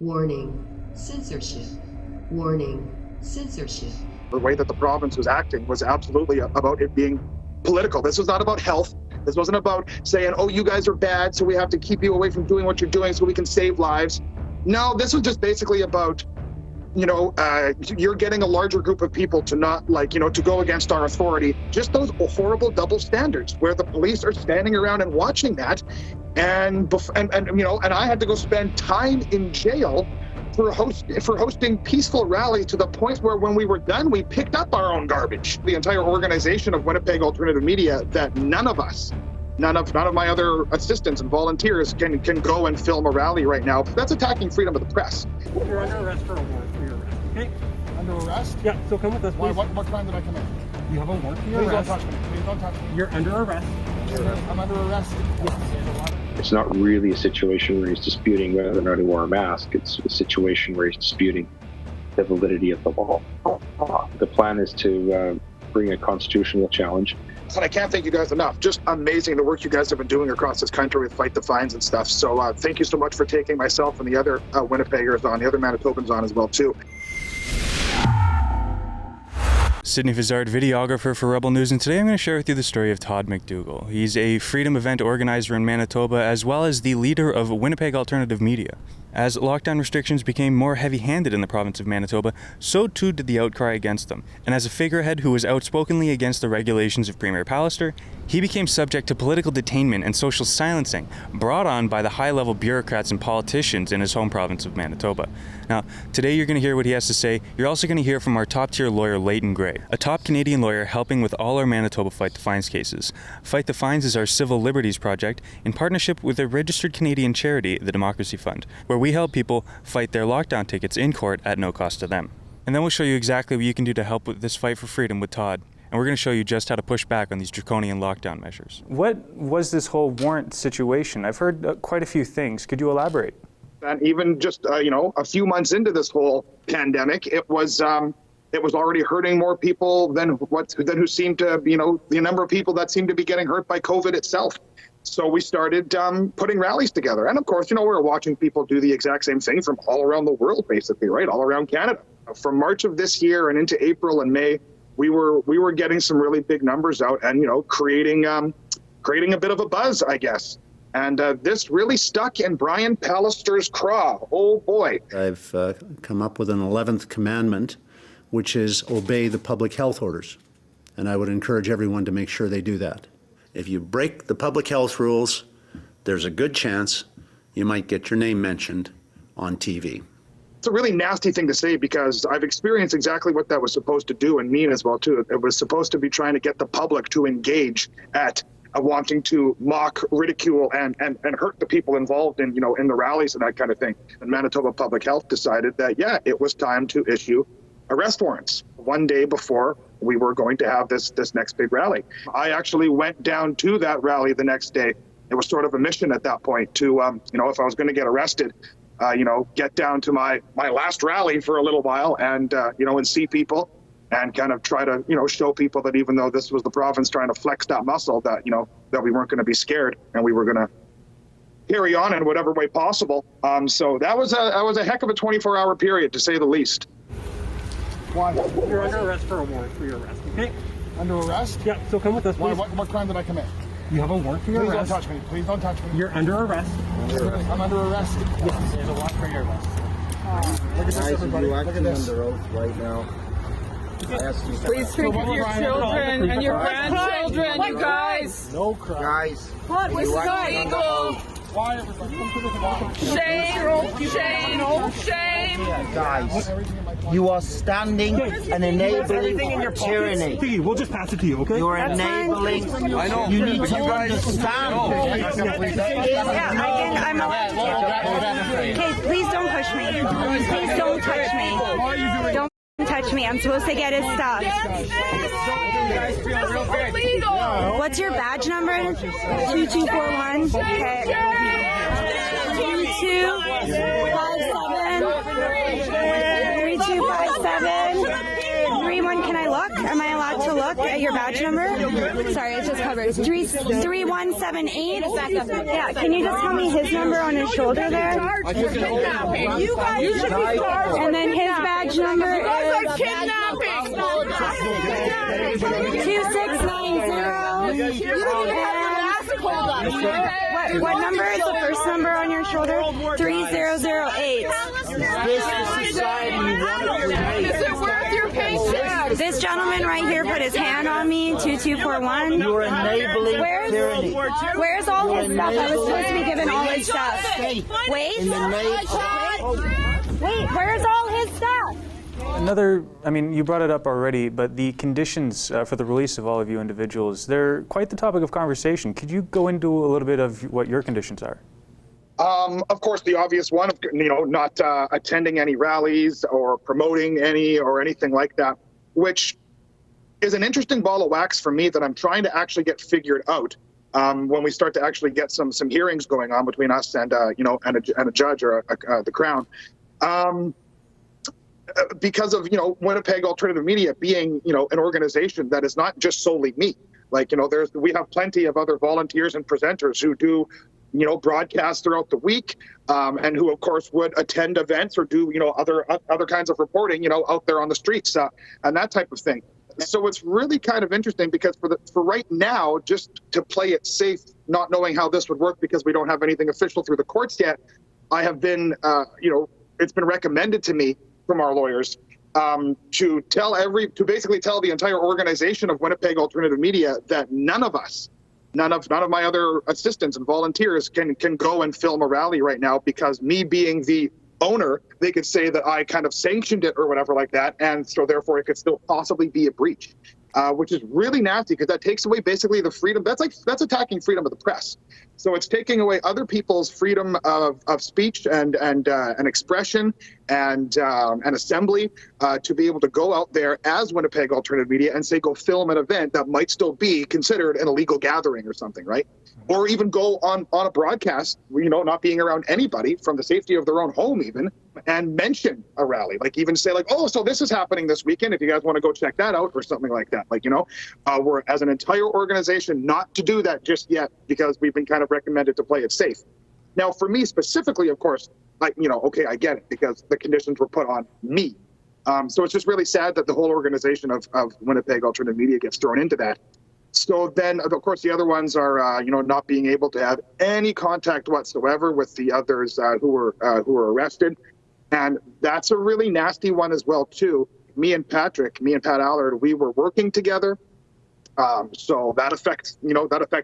Warning, censorship. Warning, censorship. The way that the province was acting was absolutely about it being political. This was not about health. This wasn't about saying, oh, you guys are bad, so we have to keep you away from doing what you're doing so we can save lives. No, this was just basically about, you're getting a larger group of people to not to go against our authority. Just those horrible double standards where the police are standing around and watching that. And I had to go spend time in jail for hosting peaceful rallies to the point where when we were done, we picked up our own garbage. The entire organization of Winnipeg Alternative Media, that none of my other assistants and volunteers can go and film a rally right now. That's attacking freedom of the press. You're under arrest for a warrant for your arrest, okay? Under arrest? Yeah, so come with us, please. What crime did I commit? You have a warrant for your arrest. Please don't touch me. Please don't touch me. You're under arrest. I'm under arrest. It's not really a situation where he's disputing whether or not he wore a mask. It's a situation where he's disputing the validity of the law. The plan is to bring a constitutional challenge. And I can't thank you guys enough. Just amazing the work you guys have been doing across this country with Fight the Fines and stuff. So thank you so much for taking myself and the other Winnipeggers on, the other Manitobans on as well too. Sydney Fizzard, videographer for Rebel News, and today I'm going to share with you the story of Todd McDougall. He's a freedom event organizer in Manitoba, as well as the leader of Winnipeg Alternative Media. As lockdown restrictions became more heavy-handed in the province of Manitoba, so too did the outcry against them. And as a figurehead who was outspokenly against the regulations of Premier Pallister, he became subject to political detainment and social silencing, brought on by the high-level bureaucrats and politicians in his home province of Manitoba. Now, today you're going to hear what he has to say. You're also going to hear from our top-tier lawyer, Leighton Gray, a top Canadian lawyer helping with all our Manitoba Fight the Fines cases. Fight the Fines is our civil liberties project in partnership with a registered Canadian charity, the Democracy Fund, where we help people fight their lockdown tickets in court at no cost to them. And then we'll show you exactly what you can do to help with this fight for freedom with Todd. And we're going to show you just how to push back on these draconian lockdown measures. What was this whole warrant situation? I've heard quite a few things. Could you elaborate? And even just, a few months into this whole pandemic, it was already hurting more people than who seemed to, the number of people that seemed to be getting hurt by COVID itself. So we started putting rallies together. And of course, we're watching people do the exact same thing from all around the world, basically, right? All around Canada. From March of this year and into April and May, we were getting some really big numbers out and, creating a bit of a buzz, I guess. And this really stuck in Brian Pallister's craw. Oh, boy. I've come up with an 11th commandment, which is obey the public health orders. And I would encourage everyone to make sure they do that. If you break the public health rules, there's a good chance you might get your name mentioned on TV. It's a really nasty thing to say because I've experienced exactly what that was supposed to do and mean as well, too. It was supposed to be trying to get the public to engage at wanting to mock, ridicule, and hurt the people involved in, in the rallies and that kind of thing. And Manitoba Public Health decided that, it was time to issue arrest warrants one day before we were going to have this next big rally. I actually went down to that rally the next day. It was sort of a mission at that point to, if I was going to get arrested, get down to my last rally for a little while and, and see people and kind of try to, show people that even though this was the province trying to flex that muscle, that, that we weren't going to be scared and we were going to carry on in whatever way possible. So that was a heck of a 24-hour period, to say the least. Why? You're under arrest for a warrant for your arrest, okay? Under arrest? Yeah, so come with us, please. What crime did I commit? You have a warrant for your arrest. Please don't touch me. Please don't touch me. You're under arrest. I'm under arrest. Yes, there's a warrant for your arrest. Look at this, everybody. Look at this. Under oath right now. Please think of your children and your grandchildren, you guys. No crime. Guys. What was illegal? Shame. Guys, you are standing and enabling tyranny. Piggy, we'll just pass it to you, okay? You're enabling. I know. You need to understand. I'm allowed to. Okay, please don't push me. Please don't touch me. Don't touch me. I'm supposed to get his stuff. What's your badge number? 2241. Okay. 3257. 3257. 31. Can I look? look? Am I allowed to look at your badge number? Sorry, it's just covered. 3178. Yeah, can you just tell me his number on his shoulder there? You guys should be charged. And then his badge number is 2690. What number is the first number on your shoulder? 3008. This society you want to create. Is it worth your paycheck? This gentleman right here put his hand on me, 2241. You're enabling tyranny. Where's all his stuff? I was supposed to be given all his stuff. Wait. In the name Wait, where's all his stuff? Another, I mean, you brought it up already, but the conditions for the release of all of you individuals, they're quite the topic of conversation. Could you go into a little bit of what your conditions are? Of course, the obvious one, not attending any rallies or promoting any or anything like that, which is an interesting ball of wax for me that I'm trying to actually get figured out when we start to actually get some hearings going on between us and a judge or the Crown. Because of Winnipeg Alternative Media being an organization that is not just solely me. Like we have plenty of other volunteers and presenters who do broadcasts throughout the week, and who of course would attend events or do other kinds of reporting out there on the streets and that type of thing. So it's really kind of interesting because for right now, just to play it safe, not knowing how this would work because we don't have anything official through the courts yet, I have been it's been recommended to me from our lawyers to basically tell the entire organization of Winnipeg Alternative Media that none of my other assistants and volunteers can go and film a rally right now, because me being the owner, they could say that I kind of sanctioned it or whatever like that, and so therefore it could still possibly be a breach, which is really nasty because that takes away basically the freedom. That's attacking freedom of the press. So it's taking away other people's freedom of speech and expression and assembly to be able to go out there as Winnipeg Alternative Media and say go film an event that might still be considered an illegal gathering or something, right? Or even go on a broadcast, not being around anybody from the safety of their own home even, and mention a rally, like even say like, oh, so this is happening this weekend if you guys want to go check that out or something like that. Like, we're as an entire organization not to do that just yet because we've been kind of recommended to play it safe. Now, for me specifically, of course, okay, I get it because the conditions were put on me. So it's just really sad that the whole organization of Winnipeg Alternative Media gets thrown into that. So then, of course, the other ones are, not being able to have any contact whatsoever with the others who were arrested. And that's a really nasty one as well, too. Me and Pat Allard, we were working together. So that affects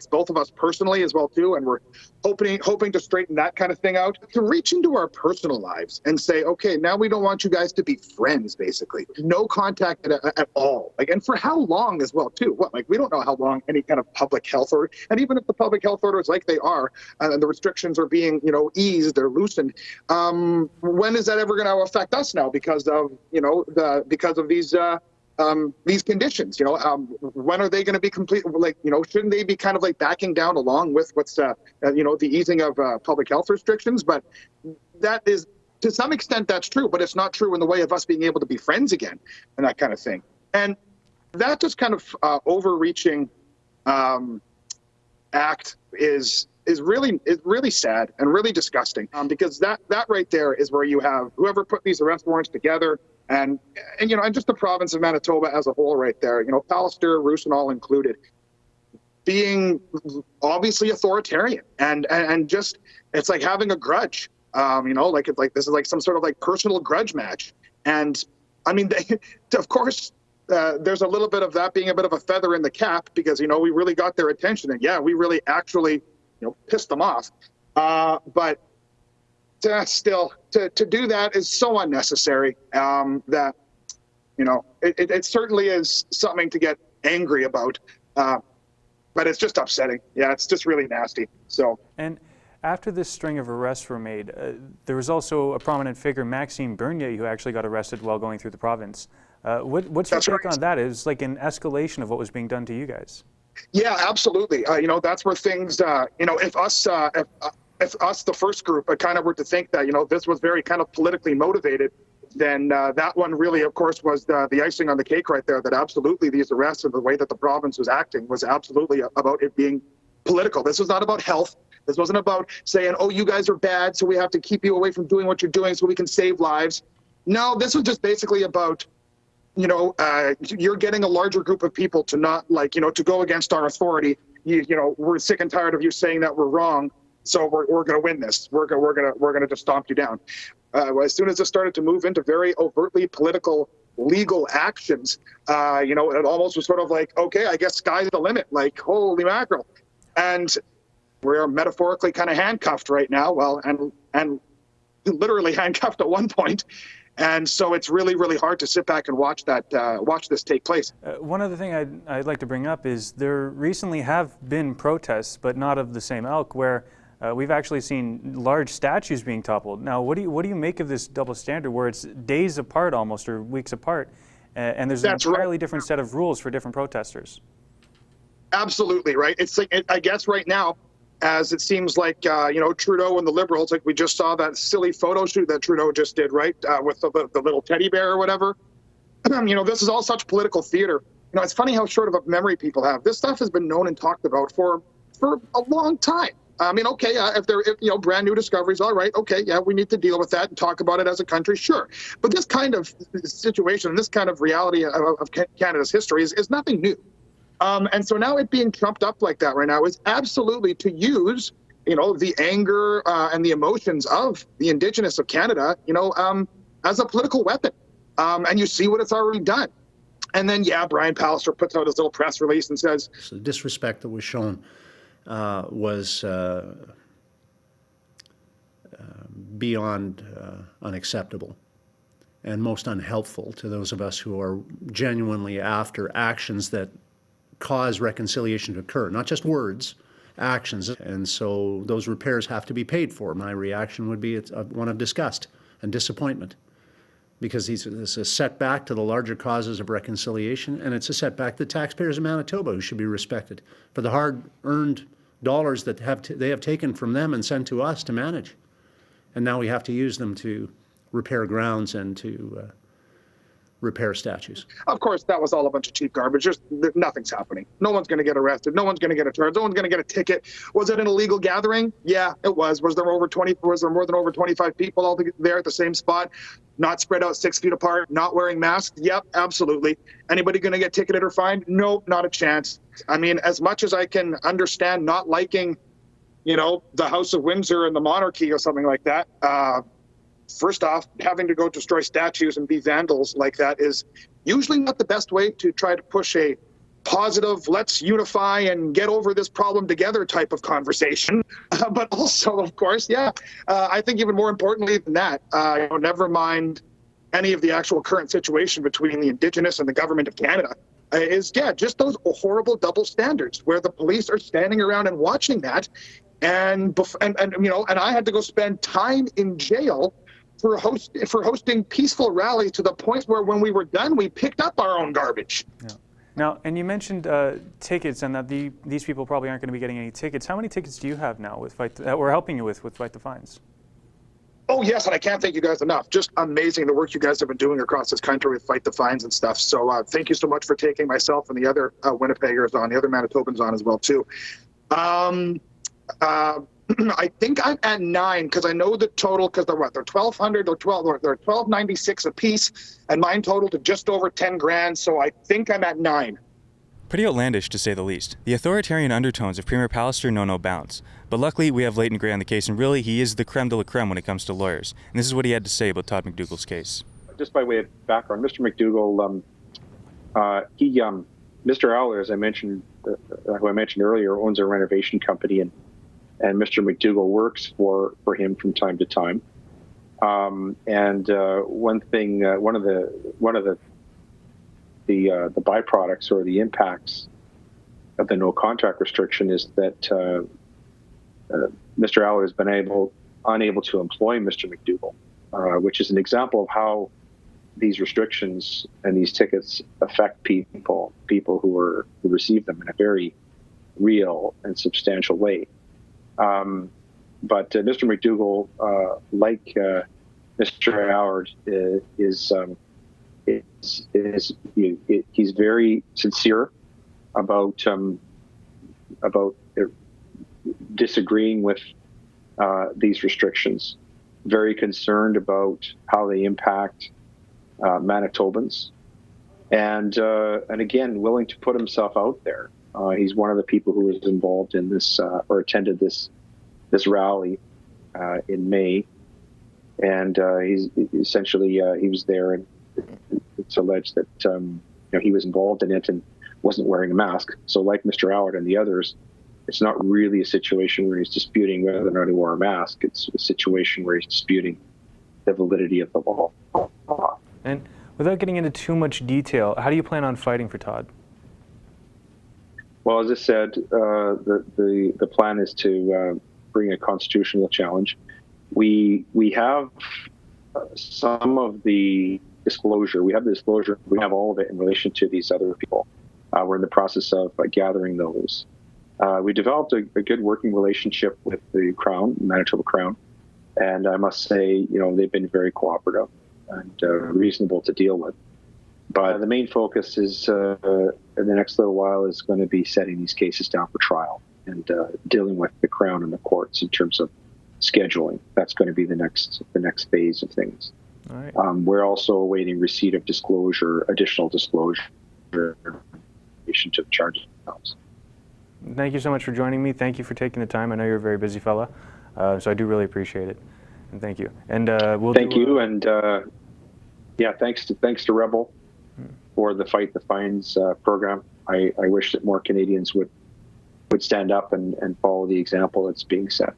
both of us personally as well too, and we're hoping to straighten that kind of thing out. To reach into our personal lives and say, okay, now we don't want you guys to be friends, basically. No contact at all. And for how long as well too? We don't know how long any kind of public health order, and even if the public health orders like they are, and the restrictions are being eased or loosened, when is that ever going to affect us now because of these conditions? When are they going to be complete? Shouldn't they be kind of backing down along with what's the easing of public health restrictions? But that is, to some extent, that's true, but it's not true in the way of us being able to be friends again and that kind of thing. And that just kind of overreaching act is really sad and really disgusting, because that right there is where you have whoever put these arrest warrants together. And just the province of Manitoba as a whole right there, Pallister, Roos and all included, being obviously authoritarian and just, it's like having a grudge, it's like this is like some sort of personal grudge match. And I mean, of course, there's a little bit of that being a bit of a feather in the cap because, we really got their attention and yeah, we really actually, pissed them off. But still, to do that is so unnecessary that, it certainly is something to get angry about. But it's just upsetting. Yeah, it's just really nasty. So. And after this string of arrests were made, there was also a prominent figure, Maxine Bernier, who actually got arrested while going through the province. What's your take on that? It was like an escalation of what was being done to you guys. Yeah, absolutely. That's where things, if us, the first group, kind of were to think that, this was very kind of politically motivated, then that one really, of course, was the icing on the cake right there, that absolutely these arrests and the way that the province was acting was absolutely about it being political. This was not about health. This wasn't about saying, oh, you guys are bad, so we have to keep you away from doing what you're doing so we can save lives. No, this was just basically about, you're getting a larger group of people to not to go against our authority. We're sick and tired of you saying that we're wrong. So we're going to win this. We're going to just stomp you down. As soon as it started to move into very overtly political, legal actions, it almost was sort of like, okay, I guess sky's the limit. Like, holy mackerel. And we're metaphorically kind of handcuffed right now. Well, and literally handcuffed at one point. And so it's really, really hard to sit back and watch this take place. One other thing I'd like to bring up is there recently have been protests, but not of the same ilk, where we've actually seen large statues being toppled. Now, what do you make of this double standard, where it's days apart almost, or weeks apart, and there's an entirely different set of rules for different protesters? Absolutely right. It's like, I guess right now, as it seems like, Trudeau and the Liberals, like we just saw that silly photo shoot that Trudeau just did, right, with the little teddy bear or whatever. This is all such political theater. It's funny how short of a memory people have. This stuff has been known and talked about for a long time. I mean, okay, if brand new discoveries, all right, okay, yeah, we need to deal with that and talk about it as a country, sure. But this kind of situation, this kind of reality of Canada's history is nothing new. And so now it being trumped up like that right now is absolutely to use, the anger and the emotions of the Indigenous of Canada, as a political weapon. And you see what it's already done. And then, Brian Pallister puts out his little press release and says, the disrespect that was shown was beyond unacceptable and most unhelpful to those of us who are genuinely after actions that cause reconciliation to occur, not just words, actions. And so those repairs have to be paid for. My reaction would be it's one of disgust and disappointment, because this is a setback to the larger causes of reconciliation, and it's a setback to taxpayers in Manitoba, who should be respected for the hard-earned dollars that they have taken from them and sent to us to manage. And now we have to use them to repair grounds and to repair statues. Of course, that was all a bunch of cheap garbage. Just nothing's happening. No one's going to get arrested. No one's going to get a charge. No one's going to get a ticket. Was it an illegal gathering? Yeah, it was. Was there more than over 25 people all there at the same spot? Not spread out 6 feet apart, not wearing masks? Yep, absolutely. Anybody going to get ticketed or fined? Nope, not a chance. I mean, as much as I can understand not liking, the House of Windsor and the monarchy or something like that, first off, having to go destroy statues and be vandals like that is usually not the best way to try to push a positive, let's unify and get over this problem together type of conversation. But also, of course, I think even more importantly than that, never mind any of the actual current situation between the Indigenous and the government of Canada, is just those horrible double standards where the police are standing around and watching that. And I had to go spend time in jail for hosting peaceful rallies to the point where when we were done, we picked up our own garbage. Yeah. Now, and you mentioned tickets, and that these people probably aren't going to be getting any tickets. How many tickets do you have now that we're helping you with Fight the Fines? Oh, yes, and I can't thank you guys enough. Just amazing the work you guys have been doing across this country with Fight the Fines and stuff. So thank you so much for taking myself and the other Winnipeggers on, the other Manitobans on as well, too. I think I'm at 9 because I know the total, because they're $1,200 or they're $1,296 a piece, and mine totaled to just over 10 grand. So I think I'm at 9. Pretty outlandish, to say the least. The authoritarian undertones of Premier Pallister know no bounds. But luckily, we have Leighton Gray on the case, and really, he is the creme de la creme when it comes to lawyers. And this is what he had to say about Todd McDougall's case. Just by way of background, Mr. McDougall, Mr. Aller, as I mentioned, who I mentioned earlier, owns a renovation company, and Mr. McDougall works for him from time to time. One of the byproducts or the impacts of the no contract restriction is that Mr. Aller has been unable to employ Mr. McDougall, which is an example of how these restrictions and these tickets affect people who receive them in a very real and substantial way. But Mr. McDougall, like Mr. Howard he's very sincere about disagreeing with these restrictions, very concerned about how they impact Manitobans, and again, willing to put himself out there. He's one of the people who was involved in this or attended this rally in May, and he's essentially he was there, and it's alleged that he was involved in it and wasn't wearing a mask. So, like Mr. Howard and the others, it's not really a situation where he's disputing whether or not he wore a mask. It's a situation where he's disputing the validity of the law. And without getting into too much detail, how do you plan on fighting for Todd? Well, as I said, the plan is to bring a constitutional challenge. We have some of the disclosure. We have the disclosure. We have all of it in relation to these other people. We're in the process of gathering those. We developed a good working relationship with the Crown, Manitoba Crown, and I must say, they've been very cooperative and reasonable to deal with. But the main focus is, in the next little while, is going to be setting these cases down for trial and dealing with the Crown and the courts in terms of scheduling. That's going to be the next phase of things. All right. We're also awaiting receipt of additional disclosure in relation to the charges themselves. Thank you so much for joining me. Thank you for taking the time. I know you're a very busy fella, so I do really appreciate it. And thank you. And thanks to Rebel for the Fight the Fines program. I wish that more Canadians would stand up and follow the example that's being set.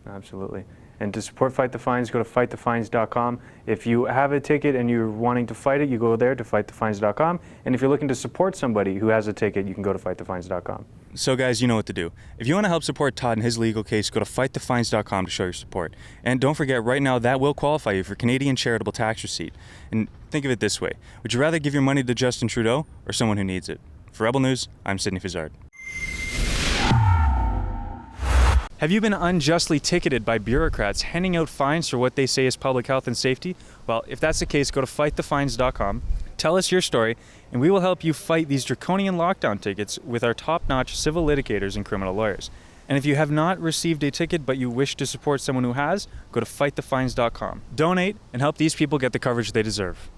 Absolutely. And to support Fight the Fines, go to fightthefines.com. If you have a ticket and you're wanting to fight it, you go there to fightthefines.com. And if you're looking to support somebody who has a ticket, you can go to fightthefines.com. So guys, you know what to do. If you want to help support Todd in his legal case, go to fightthefines.com to show your support. And don't forget, right now, that will qualify you for Canadian Charitable Tax Receipt. And think of it this way. Would you rather give your money to Justin Trudeau or someone who needs it? For Rebel News, I'm Sidney Fizzard. Have you been unjustly ticketed by bureaucrats handing out fines for what they say is public health and safety? Well, if that's the case, go to fightthefines.com, tell us your story, and we will help you fight these draconian lockdown tickets with our top-notch civil litigators and criminal lawyers. And if you have not received a ticket but you wish to support someone who has, go to fightthefines.com. Donate and help these people get the coverage they deserve.